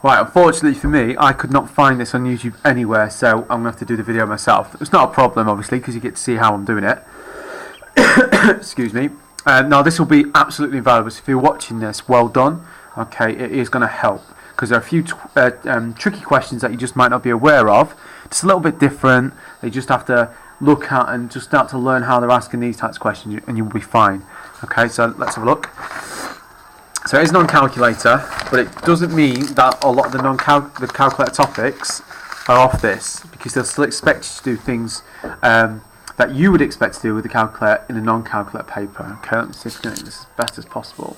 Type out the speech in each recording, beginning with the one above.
Right, unfortunately for me, I could not find this on YouTube anywhere, so I'm going to have to do the video myself. It's not a problem, obviously, because you get to see how I'm doing it. Excuse me. Now, this will be absolutely invaluable, so if you're watching this, well done. Okay, it is going to help, because there are a few tricky questions that you just might not be aware of. It's a little bit different. You just have to look at and just start to learn how they're asking these types of questions, and you'll be fine. Okay, so let's have a look. So it is a non-calculator, but it doesn't mean that a lot of the calculator topics are off this, because they'll still expect you to do things that you would expect to do with the calculator in a non-calculator paper. Okay, let me see if I can do this as best as possible.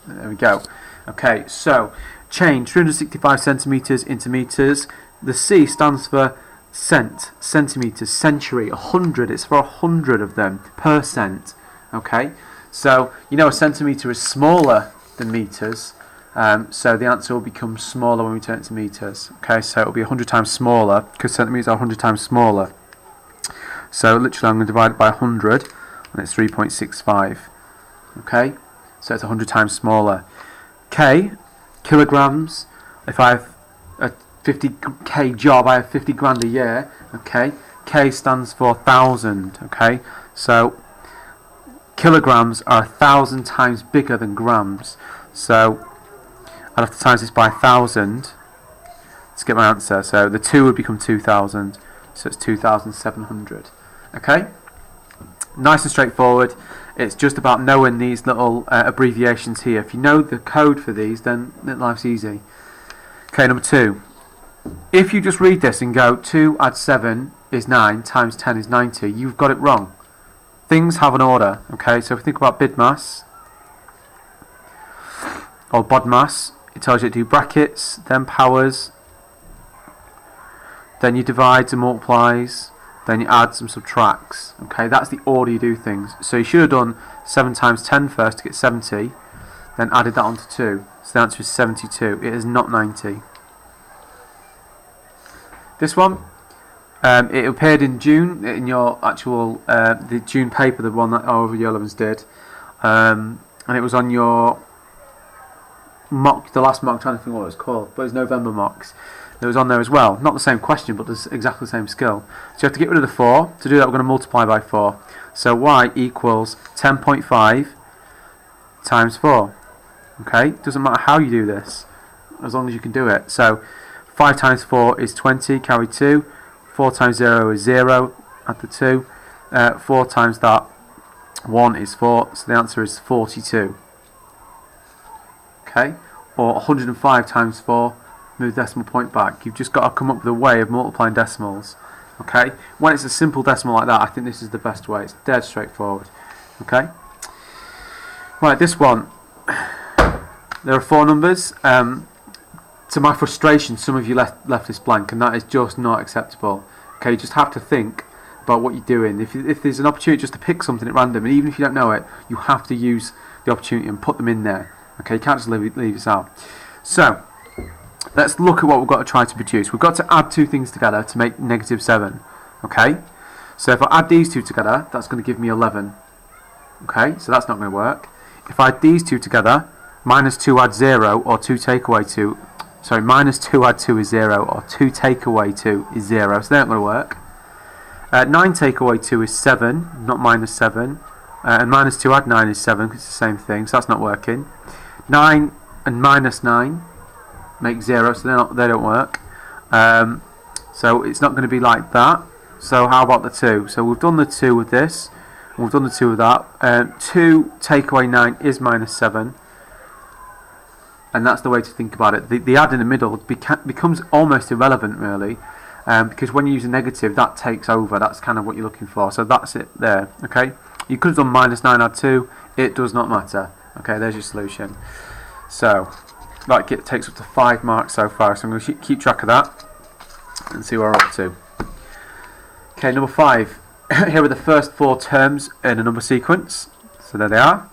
There we go. Okay, so change 365 centimeters into meters. The C stands for centimeters, century, 100. It's for 100 of them per cent. Okay. So, you know, a centimetre is smaller than metres, so the answer will become smaller when we turn it to metres. Okay, so it will be 100 times smaller, because centimetres are 100 times smaller. So, literally, I'm going to divide it by 100, and it's 3.65. Okay, so it's 100 times smaller. K, kilograms. If I have a 50k job, I have 50 grand a year. Okay, K stands for 1,000. Okay, so kilograms are 1,000 times bigger than grams, so I'd have to times this by 1,000 to get my answer. So the 2 would become 2,000, so it's 2,700. Okay, nice and straightforward. It's just about knowing these little abbreviations here. If you know the code for these, then life's easy. Okay, number 2. If you just read this and go 2 add 7 is 9 times 10 is 90, you've got it wrong. Things have an order, okay? So if we think about BIDMAS or BODMAS, it tells you to do brackets, then powers, then you divides and multiplies, then you adds and subtracts, okay? That's the order you do things. So you should have done 7 times 10 first to get 70, then added that onto 2. So the answer is 72. It is not 90. This one, it appeared in June in your actual the June paper, the one that our Year 11s did, and it was on your mock, the last mock. I'm trying to think what it was called, but it was November mocks. It was on there as well. Not the same question, but there's exactly the same skill. So you have to get rid of the 4. To do that, we're going to multiply by 4. So y equals 10.5 times 4. Okay, doesn't matter how you do this, as long as you can do it. So 5 times 4 is 20. Carry 2. 4 times 0 is 0, add the 2, 4 times that 1 is 4, so the answer is 42. Okay, or 105 times 4, move the decimal point back. You've just got to come up with a way of multiplying decimals. Okay, when it's a simple decimal like that, I think this is the best way. It's dead straightforward. Okay, right, this one, there are 4 numbers. To my frustration, some of you left this blank, and that is just not acceptable. Okay, you just have to think about what you're doing. If there's an opportunity just to pick something at random, and even if you don't know it, you have to use the opportunity and put them in there. Okay, you can't just leave this out. So, let's look at what we've got to try to produce. We've got to add 2 things together to make -7. Okay, so if I add these 2 together, that's going to give me 11. Okay, so that's not going to work. If I add these 2 together, -2 add 0, or 2 take away 2. Sorry, -2 add 2 is 0, or 2 take away 2 is 0, so they're not going to work. 9 take away 2 is 7, not -7. And -2 add 9 is 7, because it's the same thing, so that's not working. 9 and -9 make 0, so they don't work. So it's not going to be like that. So how about the 2? So we've done the 2 with this, and we've done the 2 with that. 2 take away 9 is -7. And that's the way to think about it. The add in the middle becomes almost irrelevant, really, because when you use a negative, that takes over. That's kind of what you're looking for. So that's it there. Okay, you could have done -9 add 2. It does not matter. Okay, there's your solution. So that takes up to 5 marks so far. So I'm going to keep track of that and see where we're up to. Okay, number 5. Here are the first 4 terms in a number sequence. So there they are.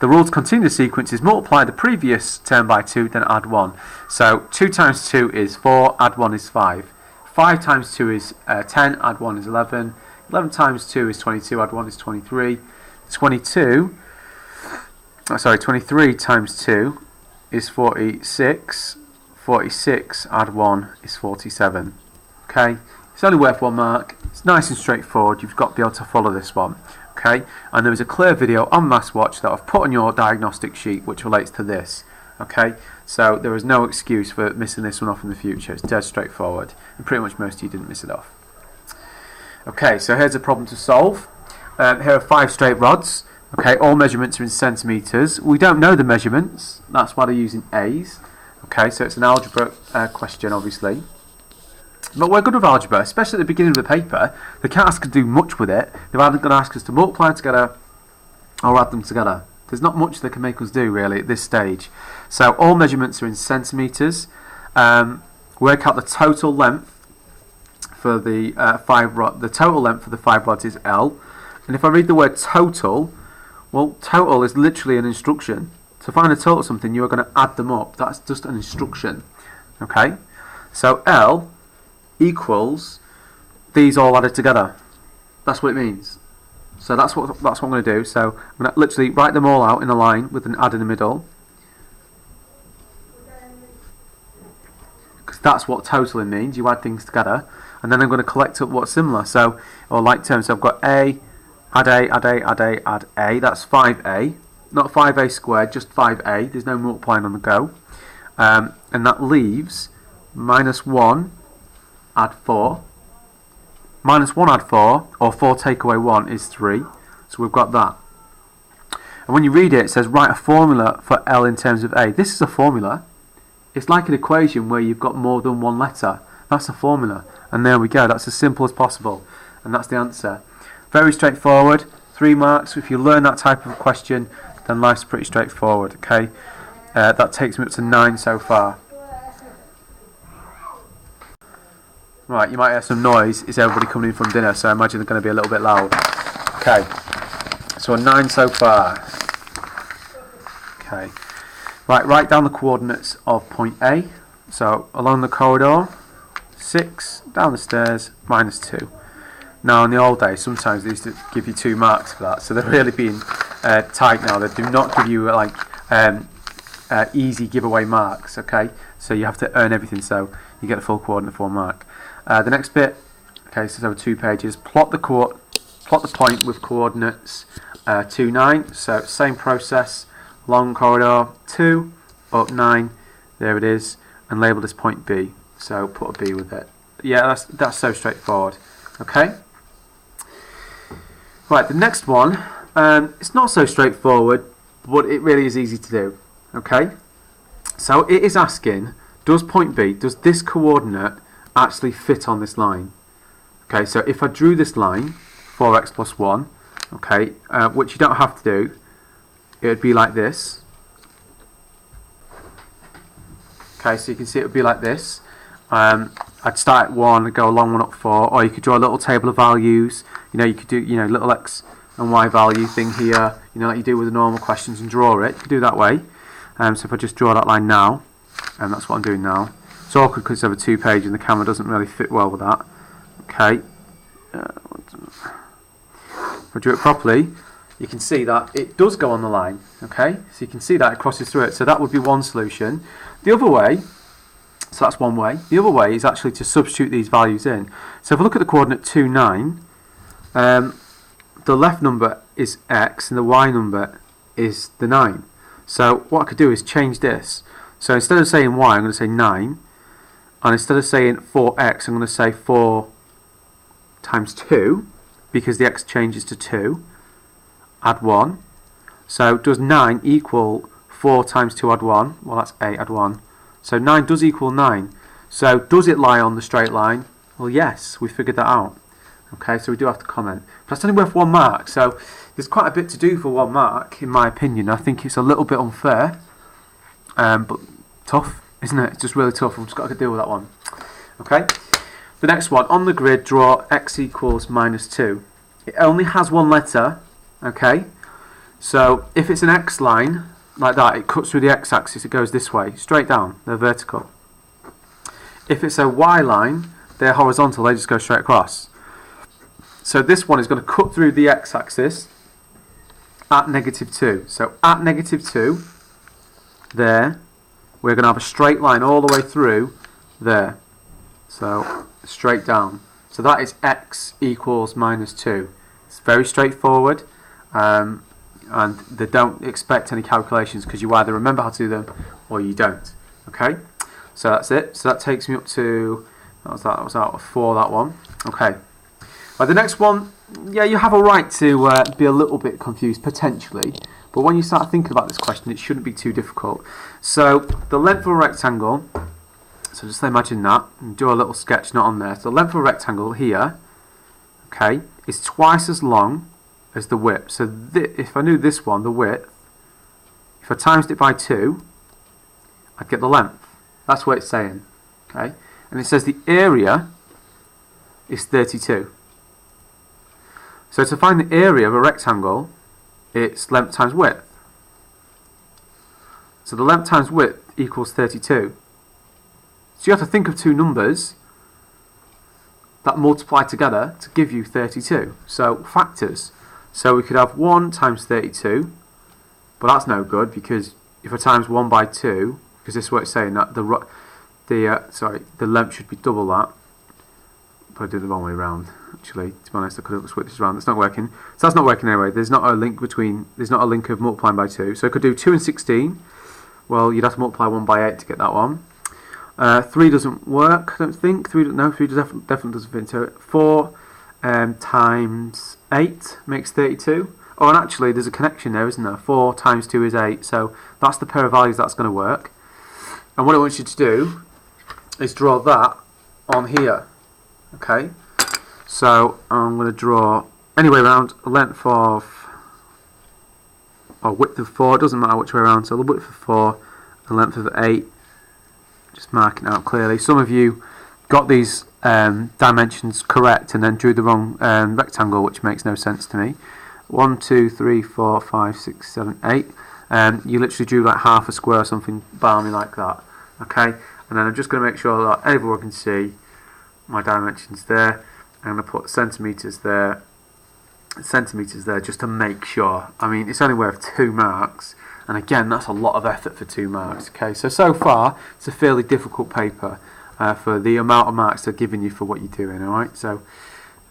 The rule to continue the sequence is multiply the previous term by 2, then add 1. So 2 times 2 is 4, add 1 is 5. 5 times 2 is 10, add 1 is 11. 11 times 2 is 22, add 1 is 23. 23 times 2 is 46. 46 add 1 is 47. Okay, it's only worth 1 mark. It's nice and straightforward. You've got to be able to follow this one. Okay, and there is a clear video on MathsWatch that I've put on your diagnostic sheet which relates to this. Okay, so there is no excuse for missing this one off in the future. It's dead straightforward, and pretty much most of you didn't miss it off. Okay, so here's a problem to solve. Here are 5 straight rods. Okay, all measurements are in centimetres. We don't know the measurements, that's why they're using A's. Okay, so it's an algebra question, obviously. But we're good with algebra, especially at the beginning of the paper. They can't ask us to do much with it. They're either going to ask us to multiply together or add them together. There's not much they can make us do really at this stage. So all measurements are in centimetres. Work out the total length for the 5 rods. The total length for the 5 rods is L. And if I read the word total, well, total is literally an instruction. To find a total of something, you are going to add them up. That's just an instruction. Okay? So L equals these all added together. That's what it means. So that's what I'm going to do. So I'm going to literally write them all out in a line with an add in the middle, because that's what totaling means. You add things together, and then I'm going to collect up what's similar. So, or like terms. So I've got A, add A, add A, add A, add A. That's 5A, not 5A squared, just 5A. There's no multiplying on the go, and that leaves minus 1. Add 4. Minus 1 add 4, or 4 take away 1 is 3. So we've got that. And when you read it, it says write a formula for L in terms of A. This is a formula. It's like an equation where you've got more than one letter. That's a formula. And there we go. That's as simple as possible. And that's the answer. Very straightforward. 3 marks. If you learn that type of question, then life's pretty straightforward. Okay. That takes me up to 9 so far. Right, you might hear some noise. It's everybody coming in from dinner, so I imagine they're going to be a little bit loud. Okay, so a 9 so far. Okay, right, write down the coordinates of point A. So along the corridor, 6, down the stairs, minus 2. Now in the old days, sometimes they used to give you 2 marks for that, so they're really being tight now. They do not give you like easy giveaway marks. Okay, so you have to earn everything, so you get the full coordinate for 1 mark. The next bit, okay, so it's over 2 pages. Plot the point with coordinates 2, 9. So same process. Long corridor 2, up 9. There it is, and label this point B. So put a B with it. Yeah, that's so straightforward. Okay. Right, the next one. It's not so straightforward, but it really is easy to do. Okay. So it is asking, does point B, does this coordinate actually fit on this line? Okay, so if I drew this line, 4x plus 1, okay, which you don't have to do, it would be like this. Okay, so you can see it would be like this. I'd start at 1 and go along 1 up 4, or you could draw a little table of values. You know, you could do, you know, little x and y value thing here, you know, like you do with the normal questions, and draw it. You could do it that way. So if I just draw that line now, and that's what I'm doing now. It's awkward because it's over 2 pages and the camera doesn't really fit well with that. Okay. If I drew it properly, you can see that it does go on the line. Okay, so you can see that it crosses through it. So that would be one solution. The other way, so that's one way. The other way is actually to substitute these values in. So if I look at the coordinate 2, 9, the left number is x and the y number is the 9. So what I could do is change this. So instead of saying y, I'm going to say 9. And instead of saying 4x, I'm going to say 4 times 2, because the x changes to 2. Add 1. So does 9 equal 4 times 2 add 1? Well, that's 8 add 1. So 9 does equal 9. So does it lie on the straight line? Well, yes, we figured that out. Okay, so we do have to comment. But that's only worth 1 mark, so there's quite a bit to do for 1 mark, in my opinion. I think it's a little bit unfair, but tough, isn't it? It's just really tough. I've just got to deal with that one. Okay, the next one, on the grid, draw x equals minus 2. It only has 1 letter, okay? So if it's an x line, like that, it cuts through the x-axis, it goes this way, straight down, they're vertical. If it's a y line, they're horizontal, they just go straight across. So this one is going to cut through the x-axis at -2. So at -2, there, we're going to have a straight line all the way through there. So straight down. So that is x equals minus 2. It's very straightforward, and they don't expect any calculations because you either remember how to do them or you don't. Okay, so that's it. So that takes me up to, that was out of 4, that one. Okay, the next one, yeah, you have a right to be a little bit confused potentially, but when you start thinking about this question, it shouldn't be too difficult. So the length of a rectangle, so just imagine that and do a little sketch not on there. So the length of a rectangle here, okay, is twice as long as the width. So if I knew this one, the width, if I times it by 2, I'd get the length. That's what it's saying. Okay, and it says the area is 32. So to find the area of a rectangle, it's length times width. So the length times width equals 32. So you have to think of two numbers that multiply together to give you 32. So factors. So we could have 1 times 32, but that's no good because if I times 1 by 2, because this is what it's saying that the length should be double that. But I did it the wrong way around. Actually, to be honest, I could have switched this around. It's not working. So that's not working anyway. There's not a link of multiplying by 2. So I could do 2 and 16. Well, you'd have to multiply 1 by 8 to get that one. 3 doesn't work, I don't think. 3 definitely doesn't fit into it. 4 times 8 makes 32. Oh, and actually, there's a connection there, isn't there? 4 times 2 is 8. So that's the pair of values that's going to work. And what I want you to do is draw that on here. Okay, so I'm going to draw anyway around a length of, or width of 4, it doesn't matter which way around, so the width of 4, the length of 8, just marking it out clearly. Some of you got these dimensions correct and then drew the wrong rectangle, which makes no sense to me. 1, 2, 3, 4, 5, 6, 7, 8. You literally drew like half a square or something balmy like that. Okay, and then I'm just going to make sure that everyone can see my dimensions there. I'm going to put centimetres there just to make sure. I mean, it's only worth 2 marks, and again, that's a lot of effort for 2 marks. Okay, so far, it's a fairly difficult paper for the amount of marks they're giving you for what you're doing, alright? So,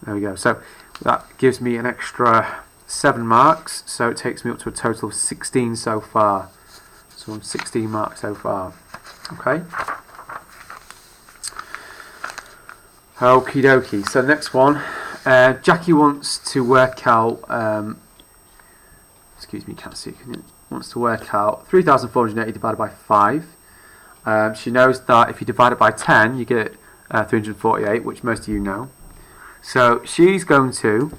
there we go. So, that gives me an extra 7 marks, so it takes me up to a total of 16 so far. So, I'm 16 marks so far. Okay? Okie dokie. So next one, Jackie wants to work out. Excuse me, can't see. Wants to work out 3,480 divided by 5. She knows that if you divide it by 10, you get 348, which most of you know. So she's going to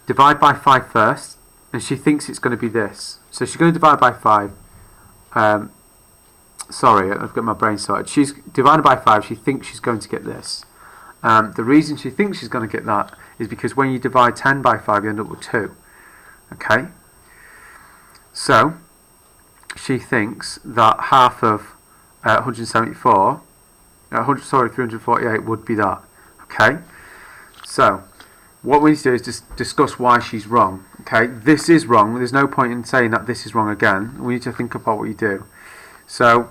divide by 5 first, and she thinks it's going to be this. So she's going to divide by 5. Sorry, I've got my brain sorted. She's divided by 5. She thinks she's going to get this. The reason she thinks she's going to get that is because when you divide 10 by 5, you end up with 2. Okay? So, she thinks that half of 348 would be that. Okay? So, what we need to do is just discuss why she's wrong. Okay? This is wrong. There's no point in saying that this is wrong again. We need to think about what you do. So,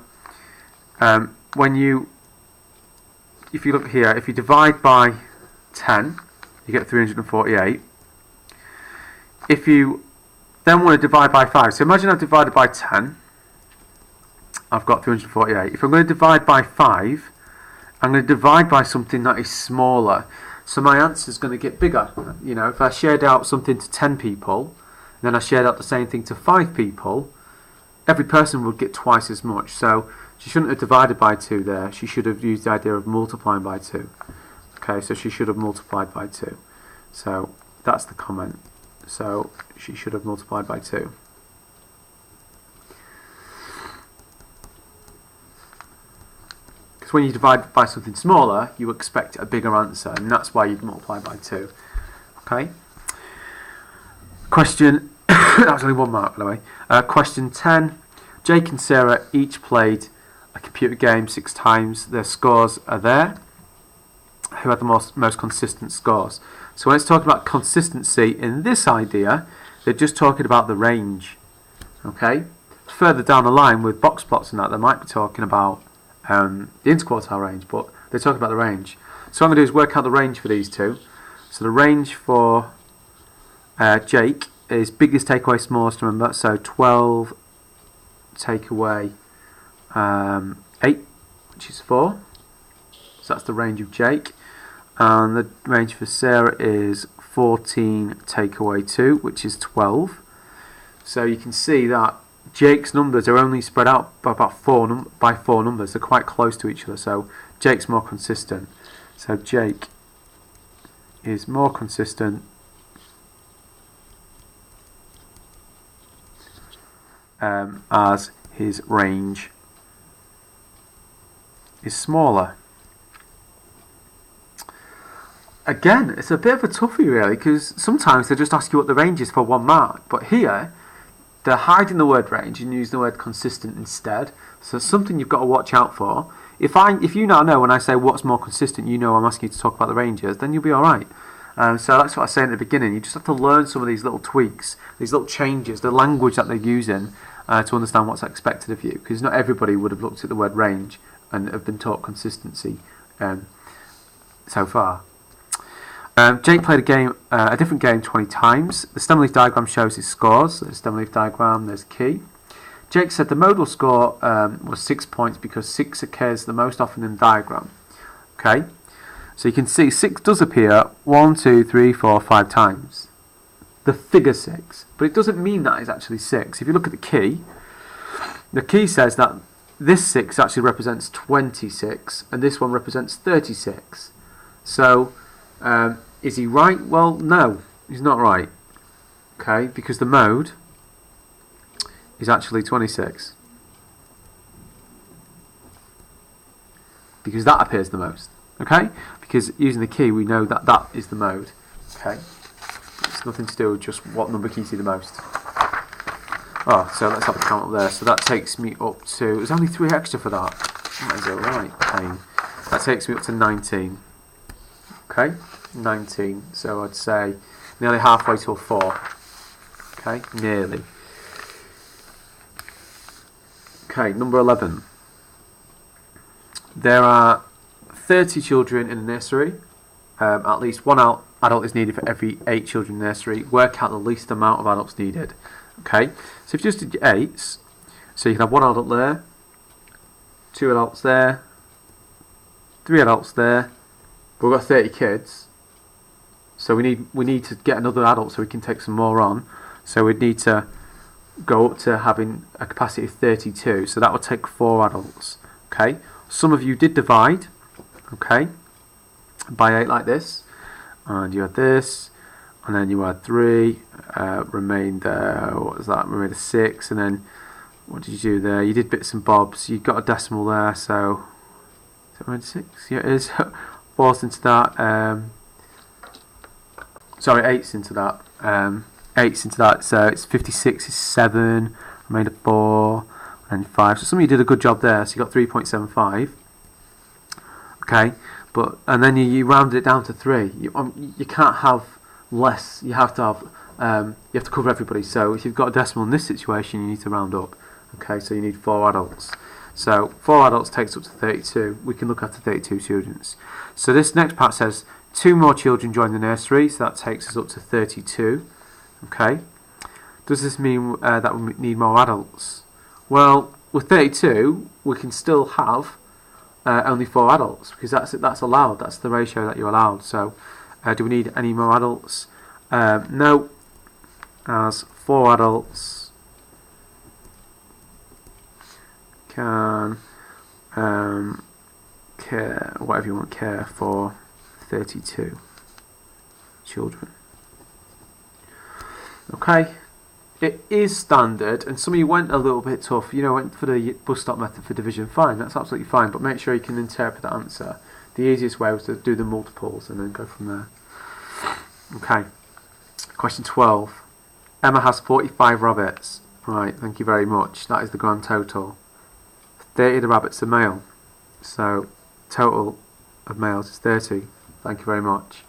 if you look here, if you divide by 10, you get 348. If you then want to divide by 5, so imagine I've divided by 10, I've got 348. If I'm going to divide by 5, I'm going to divide by something that is smaller. So my answer is going to get bigger. You know, if I shared out something to 10 people, and then I shared out the same thing to 5 people, every person would get twice as much. So she shouldn't have divided by 2 there. She should have used the idea of multiplying by 2. Okay, so she should have multiplied by 2. So that's the comment. So she should have multiplied by 2. Because when you divide by something smaller, you expect a bigger answer, and that's why you'd multiply by 2. Okay? Question, that was only 1 mark by the way. Question 10. Jake and Sarah each played a computer game 6 times. Their scores are there. Who had the most consistent scores? So when it's talking about consistency in this idea, they're just talking about the range. Okay? further down the line with box plots and that, they might be talking about the interquartile range, but they're talking about the range. So what I'm going to do is work out the range for these two. So the range for Jake is biggest take away smallest, remember, so 12 take away 8, which is 4. So that's the range of Jake. And the range for Sarah is 14 take away 2, which is 12. So you can see that Jake's numbers are only spread out by about 4 numbers. They're quite close to each other, so Jake's more consistent. So Jake is more consistent as his range is smaller. Again, it's a bit of a toughie really, because sometimes they just ask you what the range is for 1 mark, but here they're hiding the word range and using the word consistent instead. So it's something you've got to watch out for. If you now know when I say what's more consistent, you know I'm asking you to talk about the ranges, then you'll be alright. So that's what I was saying at the beginning. You just have to learn some of these little tweaks, these little changes, the language that they're using to understand what's expected of you. Because not everybody would have looked at the word range and have been taught consistency so far. Jake played a different game 20 times. The stem leaf diagram shows his scores. There's stem leaf diagram, there's key. Jake said the modal score was 6 points because 6 occurs the most often in the diagram. Okay, so you can see 6 does appear 1, 2, 3, 4, 5 times. The figure 6, but it doesn't mean that it's actually 6. If you look at the key says that this 6 actually represents 26 and this one represents 36. So is he right? Well, no, he's not right. Okay, because the mode is actually 26. Because that appears the most. Okay? Because using the key we know that that is the mode. Okay? It's nothing to do with just what number can you see the most. Oh, so let's have a count up there. So that takes me up to... There's only 3 extra for that. That is alright, pain. That takes me up to 19. Okay? 19. So I'd say nearly halfway till 4. Okay? Nearly. Okay, number 11. There are 30 children in a nursery. At least one adult is needed for every 8 children in the nursery. Work out the least amount of adults needed. Okay, so if you just did your 8s, so you can have 1 adult there, 2 adults there, 3 adults there. But we've got 30 kids, so we need to get another adult so we can take some more on. So we'd need to go up to having a capacity of 32, so that would take 4 adults. Okay, some of you did divide, okay, by 8 like this, and you had this, and then you had 3, remained what was that, remained a 6, and then what did you do there? You did bits and bobs, you got a decimal there, so is it remained 6? Yeah, it is. 4's into that, sorry, 8's into that, 8's into that, so it's 56 is 7, remained a 4, and 5. So some of you did a good job there, so you got 3.75. Okay, but and then you rounded it down to 3. You can't have less. You have to cover everybody. So if you've got a decimal in this situation, you need to round up. Okay, so you need 4 adults. So 4 adults takes up to 32. We can look after 32 students. So this next part says 2 more children join the nursery, so that takes us up to 32. Okay, does this mean that we need more adults? Well, with 32, we can still have only 4 adults because that's allowed. That's the ratio that you're allowed. So, do we need any more adults? No, as 4 adults can care, whatever you want, care for 32 children. Okay. It is standard, and some of you went a little bit tough, you know, went for the bus stop method for division. Fine, that's absolutely fine, but make sure you can interpret that answer. The easiest way was to do the multiples and then go from there. Okay, question 12. Emma has 45 rabbits. Right, thank you very much. That is the grand total. 30 of the rabbits are male, so total of males is 30. Thank you very much.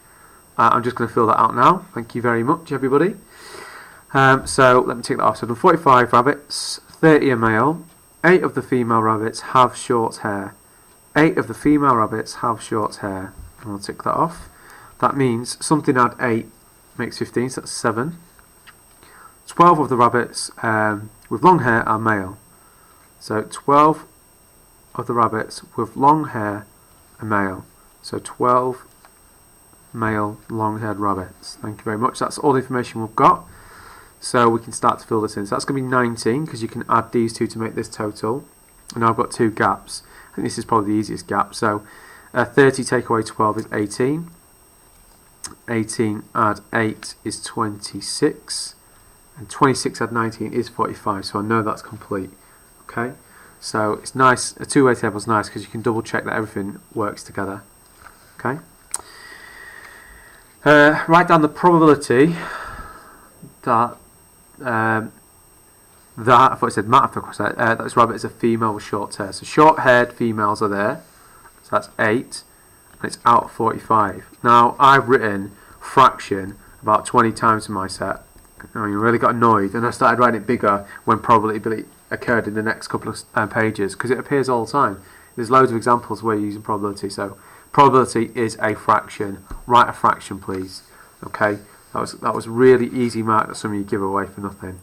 I'm just going to fill that out now. Thank you very much, everybody. So let me take that off. So I've done 45 rabbits, 30 are male. 8 of the female rabbits have short hair. 8 of the female rabbits have short hair. And I'll tick that off. That means something add 8 makes 15, so that's 7. 12 of the rabbits with long hair are male. So 12 of the rabbits with long hair are male. So 12 male long-haired rabbits. Thank you very much. That's all the information we've got. So we can start to fill this in. So that's going to be 19 because you can add these two to make this total. And now I've got 2 gaps. I think this is probably the easiest gap. So 30 take away 12 is 18. 18 add 8 is 26. And 26 add 19 is 45. So I know that's complete. Okay. So it's nice. A two-way table is nice because you can double check that everything works together. Okay. Write down the probability that I thought it said Matt, that this rabbit is a female with short hair. So short-haired females are there. So that's 8, and it's out of 45. Now I've written fraction about 20 times in my set. I mean, I really got annoyed, and I started writing it bigger when probability occurred in the next couple of pages because it appears all the time. There's loads of examples where you're using probability. So probability is a fraction. Write a fraction, please. Okay, that was really easy mark that some of you give away for nothing.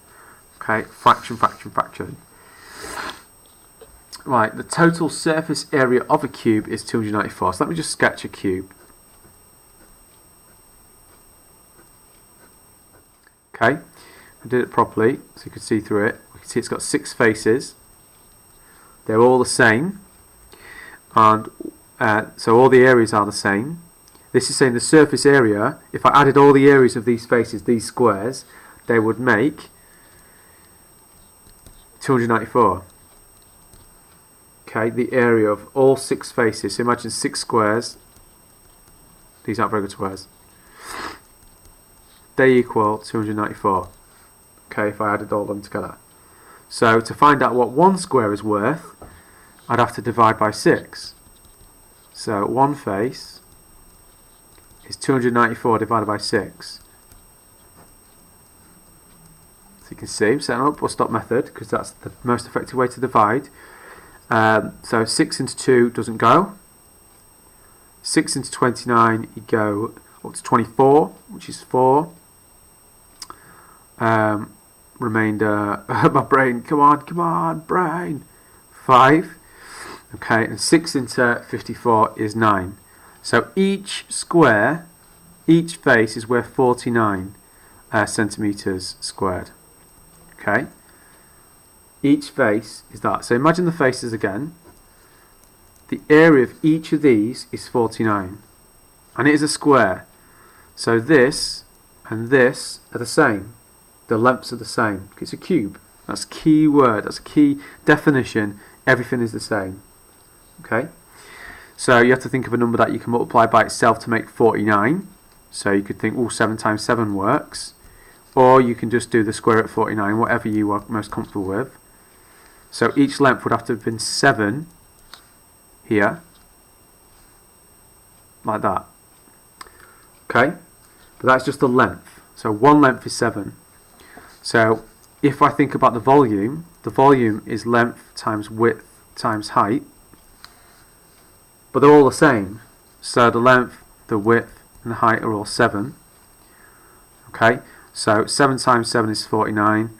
Okay, fraction, fraction, fraction. Right, the total surface area of a cube is 294. So let me just sketch a cube. Okay, I did it properly so you can see through it. We can see it's got 6 faces. They're all the same, and so all the areas are the same. This is saying the surface area, if I added all the areas of these faces, these squares, they would make 294. Okay, the area of all 6 faces. So imagine 6 squares. These aren't very good squares. They equal 294. Okay, if I added all of them together. So to find out what one square is worth, I'd have to divide by 6. So one face is 294 divided by 6. So you can see, I'm setting up or stop method because that's the most effective way to divide. So 6 into 2 doesn't go. 6 into 29, you go up to 24, which is 4. Remainder, my brain, come on, brain. 5. Okay, and 6 into 54 is 9. So each square, each face is worth 49 centimetres squared. Okay, each face is that. So imagine the faces again. The area of each of these is 49, and it is a square. So this and this are the same. The lengths are the same. It's a cube. That's a key word. That's a key definition. Everything is the same. Okay. So you have to think of a number that you can multiply by itself to make 49. So you could think, oh, 7 times 7 works. Or you can just do the square root of 49, whatever you are most comfortable with. So each length would have to have been 7 here. Like that. Okay. But that's just the length. So one length is 7. So if I think about the volume is length times width times height. But they're all the same. So the length, the width, and the height are all 7. Okay, so 7 times 7 is 49.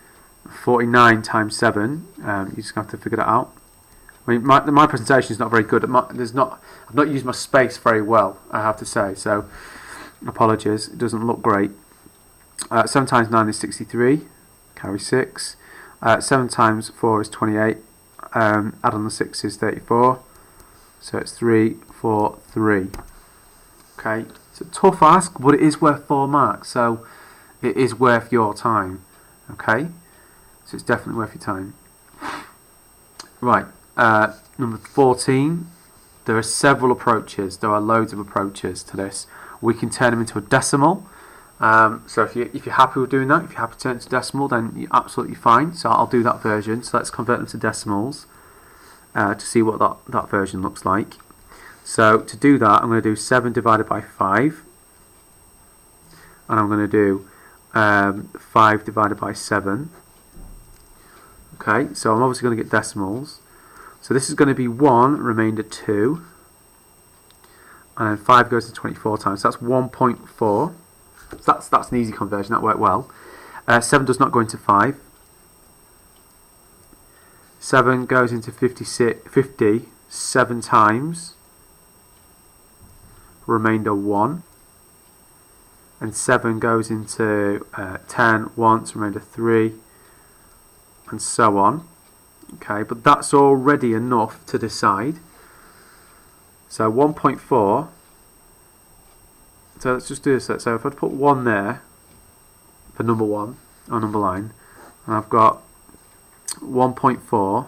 49 times 7, you just have to figure that out. I mean, my presentation is not very good. I've not used my space very well, I have to say. So apologies, it doesn't look great. 7 times 9 is 63. Carry 6. 7 times 4 is 28. Add on the 6 is 34. So it's 3, 4, 3. Okay, it's a tough ask, but it is worth 4 marks, so it is worth your time. Okay, so it's definitely worth your time. Right, number 14. There are several approaches. There are loads of approaches to this. We can turn them into a decimal. So if you're happy with doing that, if you're happy to turn it to decimal, then you're absolutely fine. So I'll do that version. So let's convert them to decimals. To see what that version looks like. So to do that, I'm going to do 7 divided by 5, and I'm going to do 5 divided by 7. Okay, so I'm obviously going to get decimals. So this is going to be 1, remainder 2. And then 5 goes to 24 times. So that's 1.4. So that's an easy conversion. That worked well. 7 does not go into 5. 7 goes into 50 7 times. Remainder 1. And 7 goes into 10 once, remainder 3. And so on. Okay, but that's already enough to decide. So 1.4. So let's just do this. So if I put 1 there for number 1 on number line, and I've got 1.4,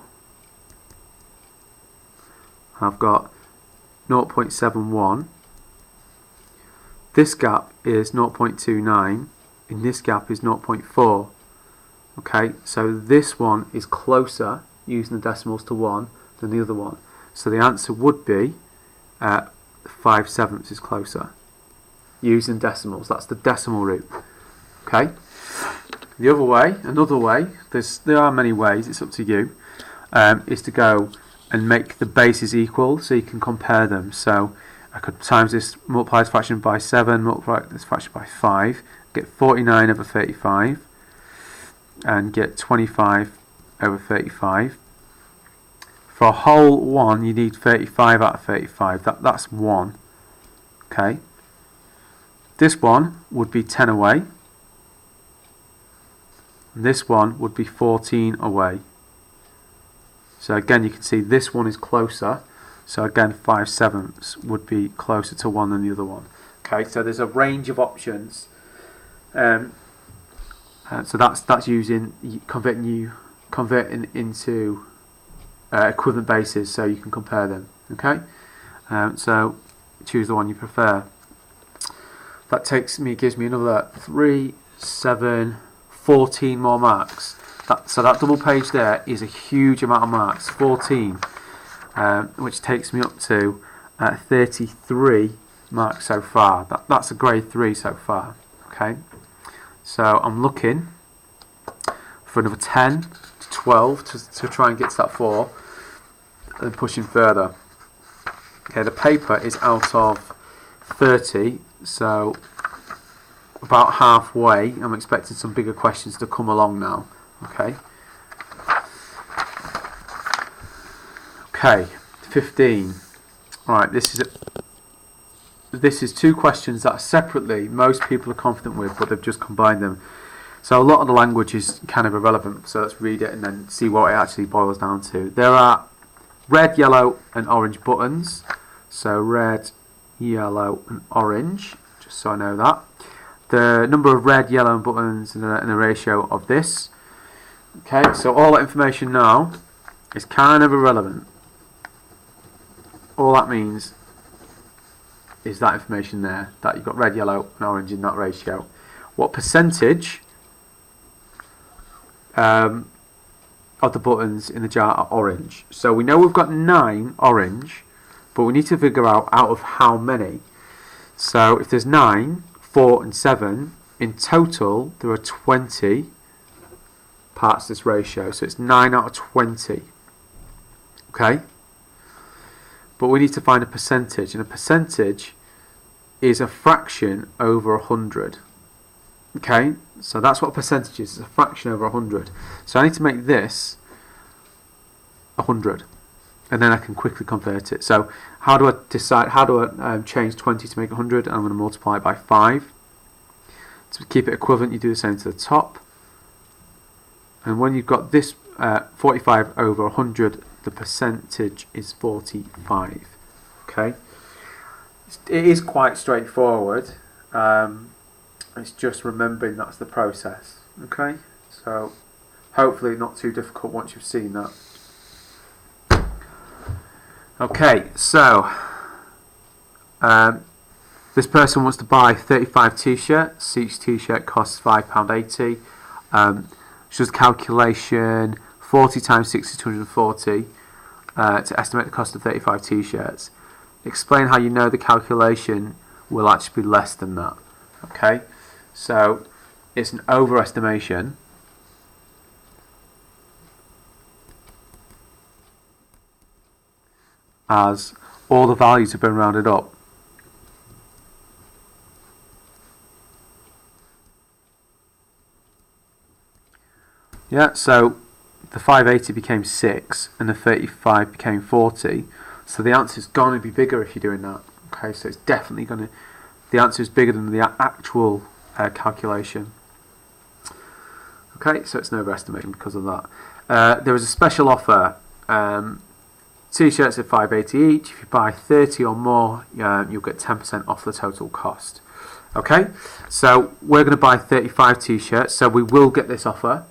I've got 0.71. This gap is 0.29, and this gap is 0.4. Okay, so this one is closer using the decimals to 1 than the other one. So the answer would be 5/7 is closer using decimals. That's the decimal route. Okay. The other way, another way, there are many ways, it's up to you, is to go and make the bases equal so you can compare them. So I could times this, multiply this fraction by 7, multiply this fraction by 5, get 49 over 35, and get 25 over 35. For a whole 1, you need 35 out of 35. That's 1. Okay. This one would be 10 away. And this one would be 14 away. So again, you can see this one is closer. So again, 5/7 would be closer to 1 than the other one. Okay, so there's a range of options. So that's using converting into equivalent bases, so you can compare them. Okay, so choose the one you prefer. That gives me another 3, 7, 14 more marks. So that double page there is a huge amount of marks, 14, which takes me up to 33 marks so far. That's a grade 3 so far. Okay, so I'm looking for another 10 to 12 to try and get to that 4, and pushing further. Okay, the paper is out of 30, so about halfway. I'm expecting some bigger questions to come along now. Okay. Okay, 15. Right, this is 2 questions that separately most people are confident with, but they've just combined them. So a lot of the language is kind of irrelevant, so let's read it and then see what it actually boils down to. There are red, yellow and orange buttons. So red, yellow and orange, just so I know that. The number of red, yellow buttons and the ratio of this. Okay, so all that information now is kind of irrelevant. All that means is that information there, that you've got red, yellow and orange in that ratio. What percentage of the buttons in the jar are orange? So we know we've got 9 orange, but we need to figure out of how many. So if there's 9, 4 and 7, in total there are 20 parts of this ratio, so it's 9 out of 20. Okay, but we need to find a percentage, and a percentage is a fraction over 100. Okay, so that's what a percentage is. It's a fraction over 100. So I need to make this 100, and then I can quickly convert it. So how do I decide? How do I change 20 to make 100? I'm going to multiply it by 5. To keep it equivalent, you do the same to the top. And when you've got this 45 over 100, the percentage is 45. Okay, it is quite straightforward. It's just remembering that's the process. Okay, so hopefully not too difficult once you've seen that. Okay, so this person wants to buy 35 t-shirts. Each t-shirt costs £5.80. She does a calculation, 40 times 60 is 240, to estimate the cost of 35 t-shirts. Explain how you know the calculation will actually be less than that. Okay, so it's an overestimation. as all the values have been rounded up. Yeah, so the 580 became 6 and the 35 became 40. So the answer is going to be bigger if you're doing that. Okay, so it's definitely going to, the answer is bigger than the actual calculation. Okay, so it's an overestimating because of that. There is a special offer. T-shirts at $5.80 each. If you buy 30 or more, you'll get 10% off the total cost. Okay, so we're going to buy 35 T-shirts, so we will get this offer.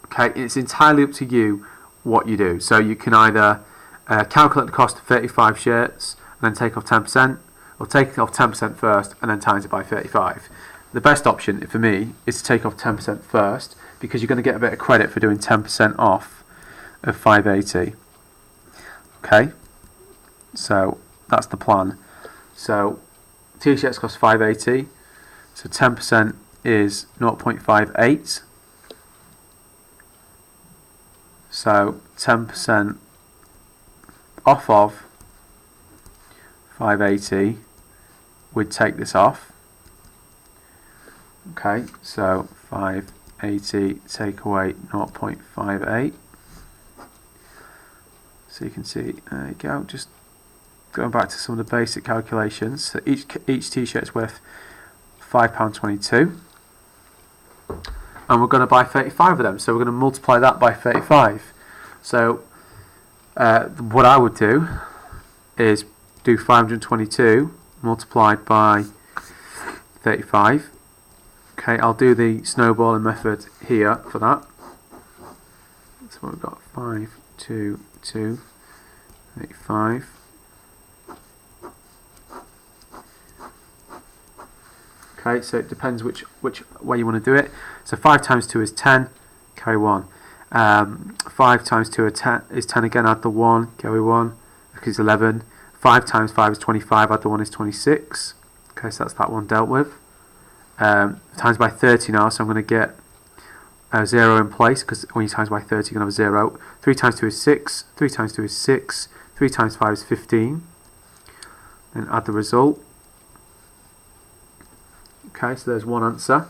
Okay, it's entirely up to you what you do. So you can either calculate the cost of 35 shirts and then take off 10%, or take it off 10% first and then times it by 35. The best option for me is to take off 10% first, because you're going to get a bit of credit for doing 10% off of 580. Okay, so that's the plan. So T-shirts cost 580, so 10% is 0.58. So 10% off of 580 would take this off. Okay, so 580 take away 0.58. So you can see, there you go, just going back to some of the basic calculations. So each T-shirt is worth £5.22. And we're going to buy 35 of them, so we're going to multiply that by 35. So what I would do is do 522 multiplied by 35. Okay, I'll do the snowballing method here for that. So we've got 522 35. Okay, so it depends which way you want to do it. So 5 times 2 is 10, carry 1. 5 times 2 is 10 again, add the 1, carry 1, because it's 11. 5 times 5 is 25, add the 1 is 26. Okay, so that's that one dealt with. Times by 30 now, so I'm going to get a 0 in place, because when you times by 30 you're going to have a 0. 3 times 2 is 6, 3 times 2 is 6, 3 times 5 is 15. Then add the result. Okay, so there's one answer.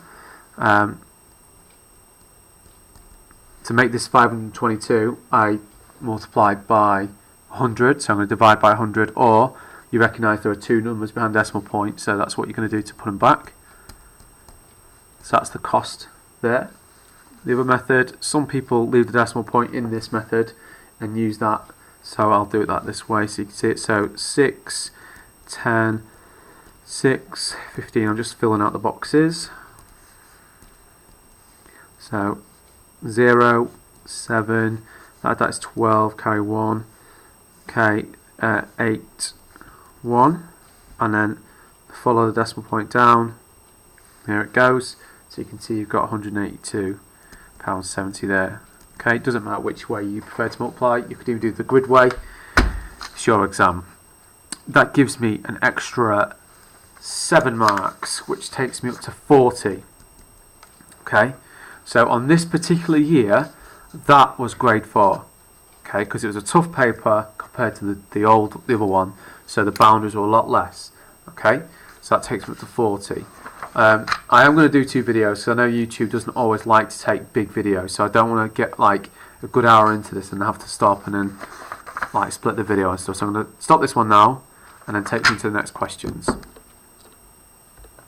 To make this 522, I multiplied by 100, so I'm going to divide by 100, or you recognise there are two numbers behind decimal point, so that's what you're going to do to put them back. So that's the cost there. The other method, some people leave the decimal point in this method and use that, so I'll do that this way so you can see it. So 6, 10, 6, 15, I'm just filling out the boxes. So 0, 7, that's 12, carry 1, okay, 8, 1, and then follow the decimal point down, there it goes, so you can see you've got £182.70 there. Okay, it doesn't matter which way you prefer to multiply, you could even do the grid way, it's your exam. That gives me an extra 7 marks, which takes me up to 40. Okay, so on this particular year, that was grade 4. Okay, because it was a tough paper compared to the other one, so the boundaries were a lot less. Okay, so that takes me up to 40. I am going to do 2 videos, so I know YouTube doesn't always like to take big videos, so I don't want to get like a good hour into this and have to stop and then like split the video and stuff. So I'm going to stop this one now and then take you to the next questions.